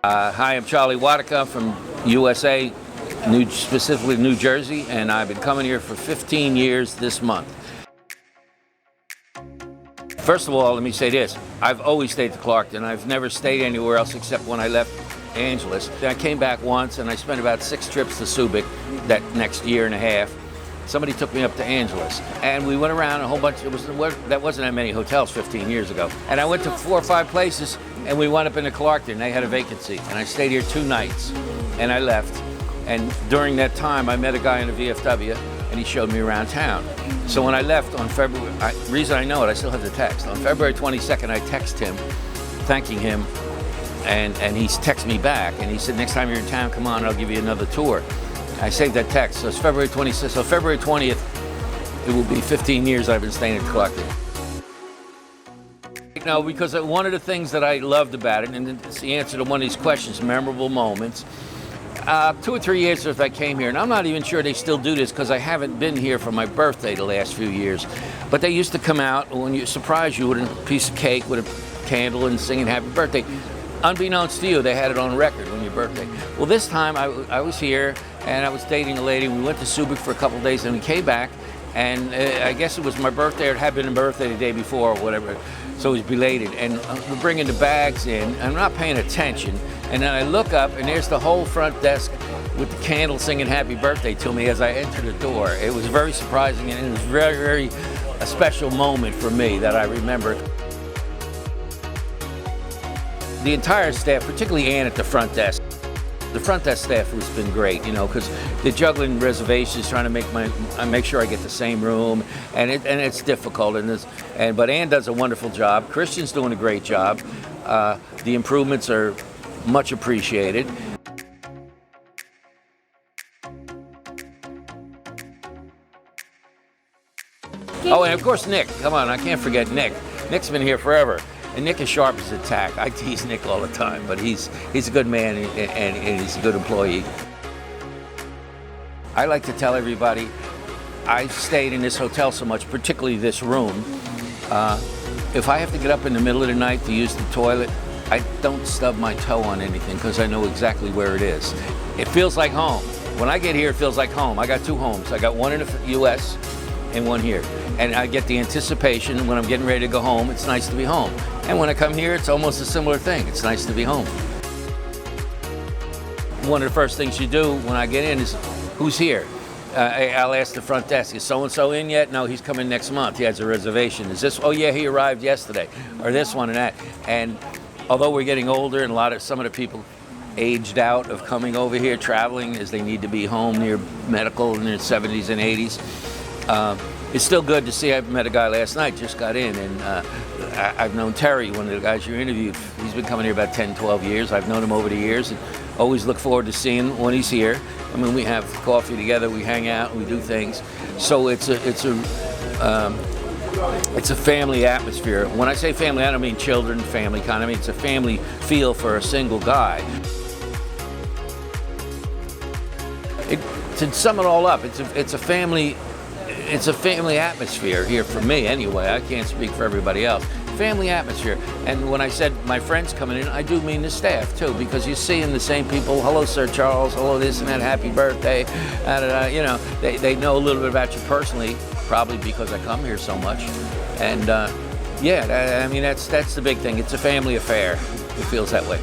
Hi, I'm Charley from USA, specifically New Jersey, and I've been coming here for 15 years this month. First of all, let me say this. I've always stayed at Clarkton. I've never stayed anywhere else except when I left Angeles. I came back once and I spent about 6 trips to Subic that next year and a half. Somebody took me up to Angeles and we went around a whole bunch. That wasn't that many hotels 15 years ago. And I went to 4 or 5 places and we wound up in Clarkton. They had a vacancy and I stayed here 2 nights and I left. And during that time I met a guy in a VFW and he showed me around town. So when I left on February, reason I know it, I still have the text. On February 22nd, I text him, thanking him, and he texted me back and he said, next time you're in town, come on, I'll give you another tour. I saved that text, so it's February 26th. So February 20th, it will be 15 years I've been staying at Clarkton. No, because one of the things that I loved about it, and it's the answer to one of these questions, memorable moments, 2 or 3 years since I came here, and I'm not even sure they still do this because I haven't been here for my birthday the last few years, but they used to come out when you surprise you with a piece of cake with a candle and singing happy birthday. Unbeknownst to you, they had it on record on your birthday. Well, this time I was here and I was dating a lady. We went to Subic for a couple of days and we came back, and I guess it was my birthday or it had been a birthday the day before or whatever, so it was belated. And we're bringing the bags in, and I'm not paying attention, and then I look up and there's the whole front desk with the candle singing happy birthday to me as I enter the door. It was very surprising and it was very, very a special moment for me that I remember. The entire staff, particularly Ann at the front desk, the front desk staff has been great, you know, because they're juggling reservations, trying to make sure I get the same room, and it's difficult. But Ann does a wonderful job. Christian's doing a great job. The improvements are much appreciated. Oh, and of course Nick. Come on, I can't forget Nick. Nick's been here forever. And Nick is sharp as a tack. I tease Nick all the time, but he's a good man and he's a good employee. I like to tell everybody, I've stayed in this hotel so much, particularly this room. If I have to get up in the middle of the night to use the toilet, I don't stub my toe on anything because I know exactly where it is. It feels like home. When I get here, it feels like home. I got 2 homes. I got one in the US and one here. And I get the anticipation when I'm getting ready to go home, it's nice to be home. And when I come here, it's almost a similar thing. It's nice to be home. One of the first things you do when I get in is, who's here? I'll ask the front desk, is so-and-so in yet? No, he's coming next month. He has a reservation. Is this, oh yeah, he arrived yesterday. Or this one and that. And although we're getting older and some of the people aged out of coming over here, traveling as they need to be home near medical in their 70s and 80s, it's still good to see. I met a guy last night, just got in, and I've known Terry, one of the guys you interviewed. He's been coming here about 10, 12 years. I've known him over the years and always look forward to seeing him when he's here. I mean, we have coffee together, we hang out, we do things. So it's a family atmosphere. When I say family, I don't mean children, family kind. I mean, it's a family feel for a single guy. To sum it all up, it's a family atmosphere here for me anyway. I can't speak for everybody else. Family atmosphere. And when I said my friends coming in, I do mean the staff too, because you're seeing the same people. Hello, Sir Charles. Hello, this and that. Happy birthday. You know, they know a little bit about you personally, probably because I come here so much. And yeah, I mean, that's the big thing. It's a family affair. It feels that way.